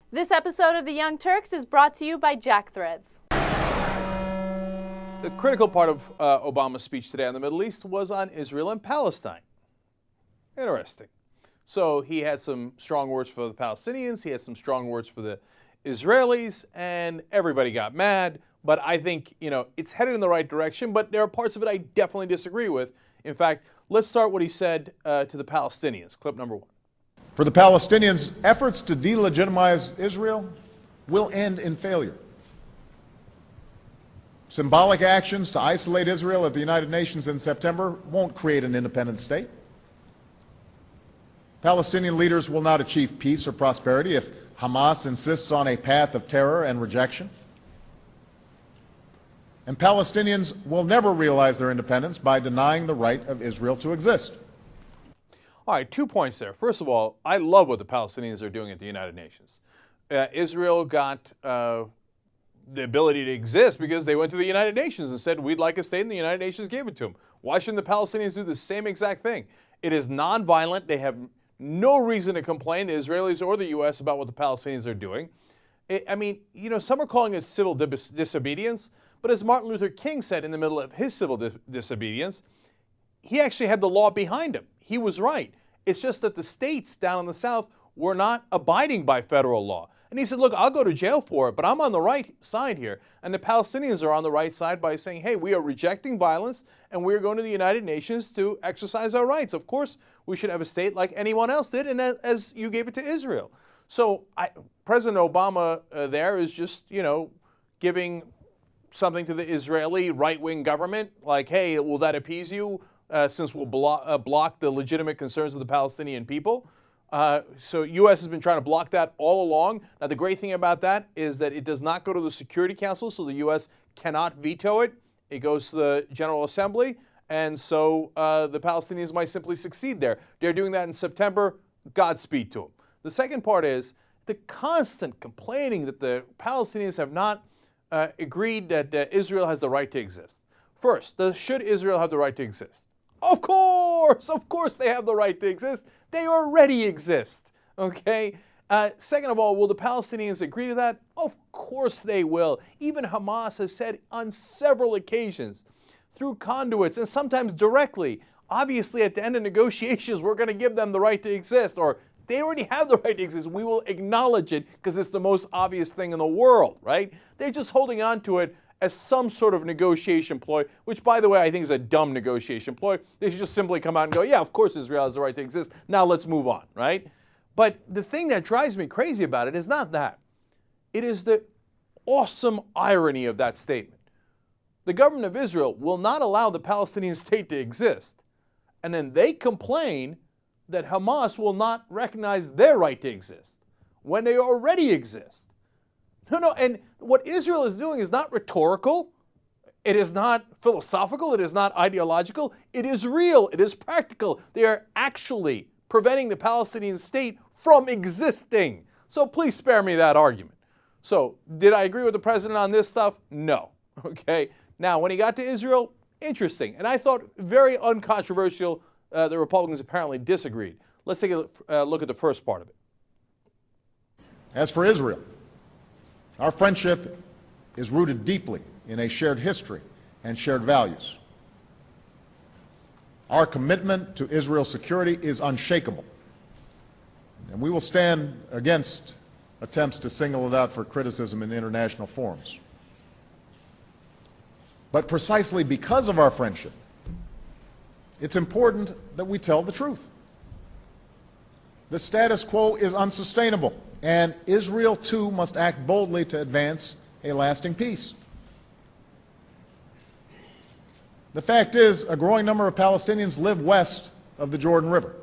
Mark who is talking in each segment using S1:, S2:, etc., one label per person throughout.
S1: This episode of the Young Turks is brought to you by Jack Threads.
S2: The critical part of Obama's speech today on the Middle East was on Israel and Palestine. Interesting. So he had some strong words for the Palestinians, he had some strong words for the Israelis, and everybody got mad. But I think, it's headed in the right direction, but there are parts of it I definitely disagree with. In fact, let's start what he said to the Palestinians. Clip number 1.
S3: For the Palestinians, efforts to delegitimize Israel will end in failure. Symbolic actions to isolate Israel at the United Nations in September won't create an independent state. Palestinian leaders will not achieve peace or prosperity if Hamas insists on a path of terror and rejection. And Palestinians will never realize their independence by denying the right of Israel to exist.
S2: All right, 2 points there. First of all, I love what the Palestinians are doing at the United Nations. Israel got the ability to exist because they went to the United Nations and said, we'd like a state, and the United Nations gave it to them. Why shouldn't the Palestinians do the same exact thing? It is nonviolent. They have no reason to complain, the Israelis or the U.S., about what the Palestinians are doing. Some are calling it civil disobedience, but as Martin Luther King said in the middle of his civil disobedience, he actually had the law behind him. He was right. It's just that the states down in the South were not abiding by federal law. And he said, look, I'll go to jail for it, but I'm on the right side here. And the Palestinians are on the right side by saying, hey, we are rejecting violence and we're going to the United Nations to exercise our rights. Of course, we should have a state like anyone else did, and as you gave it to Israel. So President Obama there is just, giving something to the Israeli right-wing government, like, hey, will that appease you since we'll block the legitimate concerns of the Palestinian people? So U.S. has been trying to block that all along. Now, the great thing about that is that it does not go to the Security Council, so the U.S. cannot veto it. It goes to the General Assembly, and so the Palestinians might simply succeed there. They're doing that in September. Godspeed to them. The second part is the constant complaining that the Palestinians have not agreed that Israel has the right to exist. First, should Israel have the right to exist? Of course they have the right to exist. They already exist, okay? Second of all, will the Palestinians agree to that? Of course they will. Even Hamas has said on several occasions, through conduits and sometimes directly, obviously at the end of negotiations, we're going to give them the right to exist, or they already have the right to exist. We will acknowledge it because it's the most obvious thing in the world, right? They're just holding on to it as some sort of negotiation ploy, which, by the way, I think is a dumb negotiation ploy. They should just simply come out and go, yeah, of course Israel has the right to exist. Now let's move on, right? But the thing that drives me crazy about it is not that. It is the awesome irony of that statement. The government of Israel will not allow the Palestinian state to exist, and then they complain that Hamas will not recognize their right to exist when they already exist. No, and what Israel is doing is not rhetorical, it is not philosophical, it is not ideological, it is real, it is practical. They are actually preventing the Palestinian state from existing. So please spare me that argument. So, did I agree with the president on this stuff? No. Okay. Now, when he got to Israel, interesting. And I thought very uncontroversial. The Republicans apparently disagreed. Let's take a look at the first part of it.
S3: As for Israel, our friendship is rooted deeply in a shared history and shared values. Our commitment to Israel's security is unshakable, and we will stand against attempts to single it out for criticism in international forums. But precisely because of our friendship, it's important that we tell the truth. The status quo is unsustainable, and Israel too must act boldly to advance a lasting peace. The fact is, a growing number of Palestinians live west of the Jordan River.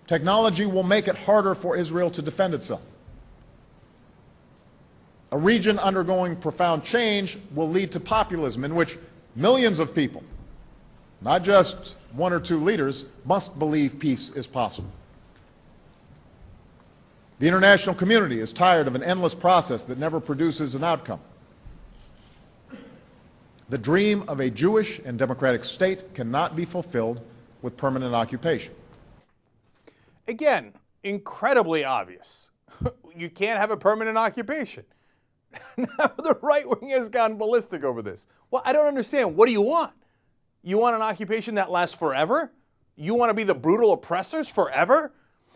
S3: Technology will make it harder for Israel to defend itself. A region undergoing profound change will lead to populism in which millions of people, not just one or two leaders, must believe peace is possible. The international community is tired of an endless process that never produces an outcome. The dream of a Jewish and democratic state cannot be fulfilled with permanent occupation.
S2: Again, incredibly obvious. You can't have a permanent occupation. Now the right wing has gone ballistic over this. Well, I don't understand. What do you want? You want an occupation that lasts forever? You want to be the brutal oppressors forever?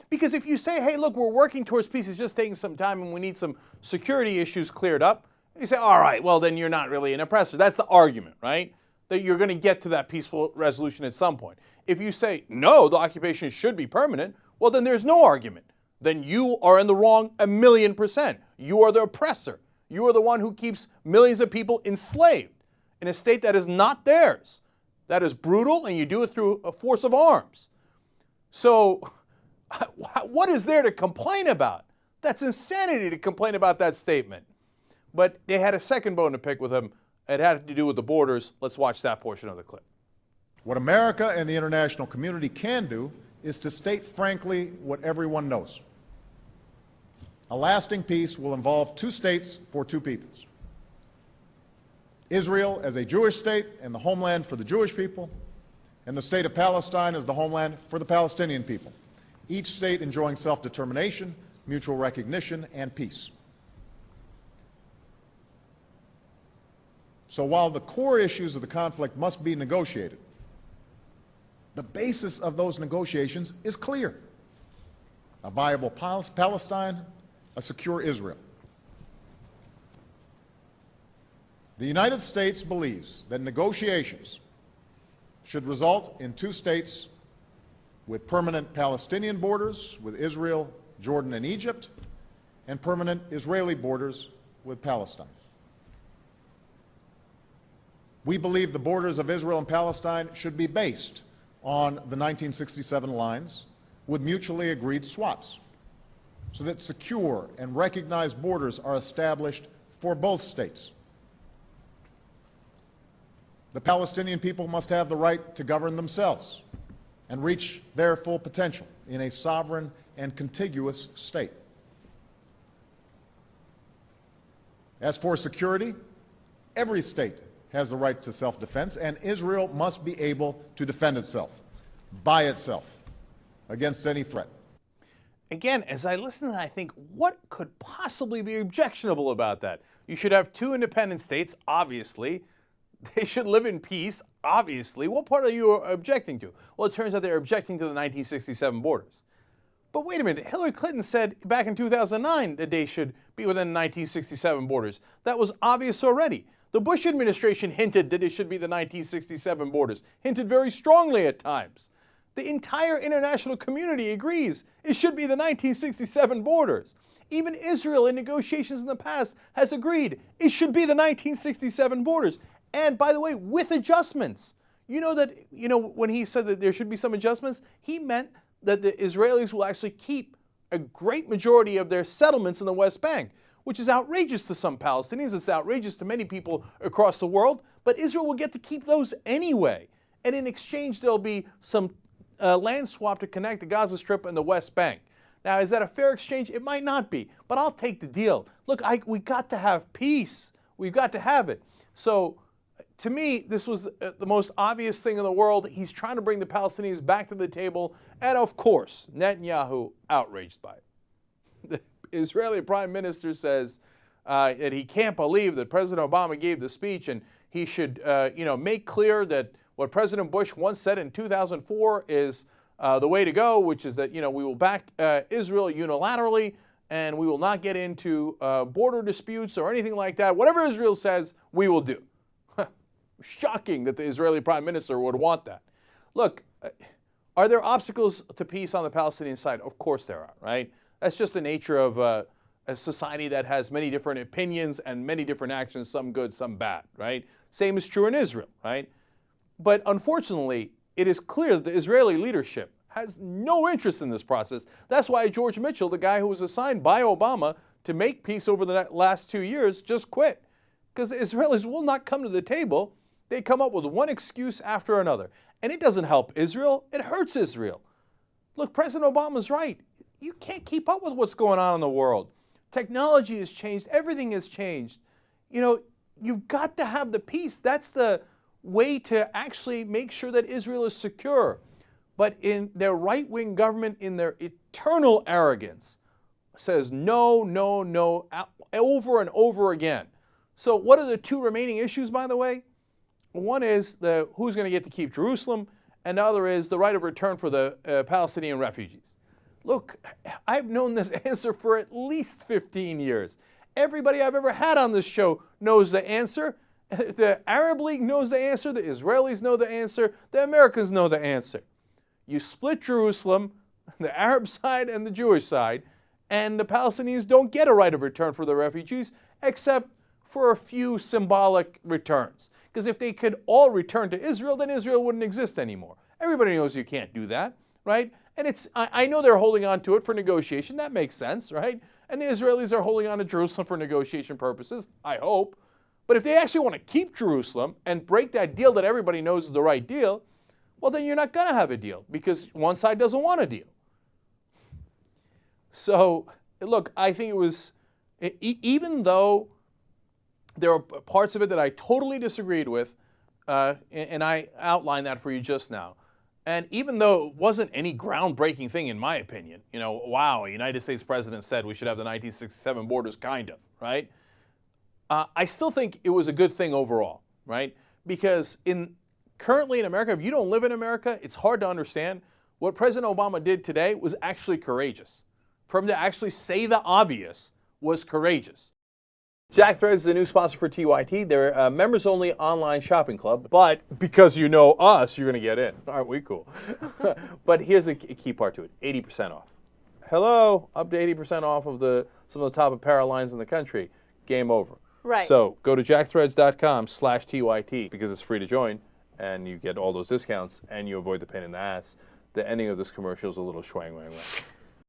S2: Because if you say, hey, look, we're working towards peace, it's just taking some time and we need some security issues cleared up, you say, all right, well, then you're not really an oppressor. That's the argument, right? That you're going to get to that peaceful resolution at some point. If you say, no, the occupation should be permanent, well, then there's no argument. Then you are in the wrong 1,000,000%. You are the oppressor. You are the one who keeps millions of people enslaved in a state that is not theirs. That is brutal, and you do it through a force of arms. So what is there to complain about? That's insanity to complain about that statement. But they had a second bone to pick with him. It had to do with the borders. Let's watch that portion of the clip.
S3: What America and the international community can do is to state frankly what everyone knows. A lasting peace will involve two states for two peoples. Israel as a Jewish state and the homeland for the Jewish people, and the state of Palestine as the homeland for the Palestinian people, each state enjoying self-determination, mutual recognition, and peace. So while the core issues of the conflict must be negotiated, the basis of those negotiations is clear: a viable Palestine, a secure Israel. The United States believes that negotiations should result in two states with permanent Palestinian borders with Israel, Jordan, and Egypt, and permanent Israeli borders with Palestine. We believe the borders of Israel and Palestine should be based on the 1967 lines with mutually agreed swaps, so that secure and recognized borders are established for both states. The Palestinian people must have the right to govern themselves and reach their full potential in a sovereign and contiguous state. As for security, every state has the right to self-defense, and Israel must be able to defend itself, by itself, against any threat.
S2: Again, as I listen to that, I think, what could possibly be objectionable about that? You should have two independent states, obviously. They should live in peace, obviously. What part are you objecting to? Well, it turns out they're objecting to the 1967 borders. But wait a minute, Hillary Clinton said back in 2009 that they should be within the 1967 borders. That was obvious already. The Bush administration hinted that it should be the 1967 borders, hinted very strongly at times. The entire international community agrees it should be the 1967 borders. Even Israel in negotiations in the past has agreed it should be the 1967 borders. And by the way, with adjustments. You know that, when he said that there should be some adjustments, he meant that the Israelis will actually keep a great majority of their settlements in the West Bank, which is outrageous to some Palestinians. It's outrageous to many people across the world. But Israel will get to keep those anyway. And in exchange, there'll be some land swap to connect the Gaza Strip and the West Bank. Now, is that a fair exchange? It might not be, but I'll take the deal. Look, we got to have peace. We've got to have it. So, to me, this was the most obvious thing in the world. He's trying to bring the Palestinians back to the table, and of course, Netanyahu outraged by it. The Israeli Prime Minister says that he can't believe that President Obama gave the speech, and he should, make clear that what President Bush once said in 2004 is the way to go, which is that, we will back Israel unilaterally, and we will not get into border disputes or anything like that. Whatever Israel says, we will do. Shocking that the Israeli Prime Minister would want that. Look, are there obstacles to peace on the Palestinian side? Of course there are, right? That's just the nature of a society that has many different opinions and many different actions, some good, some bad, right? Same is true in Israel, right? But unfortunately, it is clear that the Israeli leadership has no interest in this process. That's why George Mitchell, the guy who was assigned by Obama to make peace over the last 2 years, just quit. Because the Israelis will not come to the table. They come up with one excuse after another. And it doesn't help Israel. It hurts Israel. Look, President Obama's right. You can't keep up with what's going on in the world. Technology has changed. Everything has changed. You've got to have the peace. That's the way to actually make sure that Israel is secure. But in their right-wing government, in their eternal arrogance says no, no, no, over and over again. So what are the two remaining issues, by the way? One is who's going to get to keep Jerusalem, and the other is the right of return for the Palestinian refugees. Look, I've known this answer for at least 15 years. Everybody I've ever had on this show knows the answer. The Arab League knows the answer. The Israelis know the answer. The Americans know the answer. You split Jerusalem, the Arab side and the Jewish side, and the Palestinians don't get a right of return for the refugees except for a few symbolic returns. Because if they could all return to Israel, then Israel wouldn't exist anymore. Everybody knows you can't do that, right? And I know they're holding on to it for negotiation. That makes sense, right? And the Israelis are holding on to Jerusalem for negotiation purposes, I hope. But if they actually want to keep Jerusalem and break that deal that everybody knows is the right deal, well, then you're not going to have a deal because one side doesn't want a deal. So, look, I think it was, even though there are parts of it that I totally disagreed with, and I outlined that for you just now, and even though it wasn't any groundbreaking thing in my opinion, wow, a United States president said we should have the 1967 borders, kind of, right? I still think it was a good thing overall, right? Because currently in America, if you don't live in America, it's hard to understand. What President Obama did today was actually courageous. For him to actually say the obvious was courageous. Jack Threads is a new sponsor for TYT. They're a members-only online shopping club, but because you know us, you're going to get in. Aren't we cool? But here's a key part to it, 80% off. Hello, up to 80% off of some of the top apparel lines in the country. Game over.
S1: Right.
S2: So go to jackthreads.com/TYT because it's free to join, and you get all those discounts, and you avoid the pain in the ass. The ending of this commercial is a little schwang wang wang.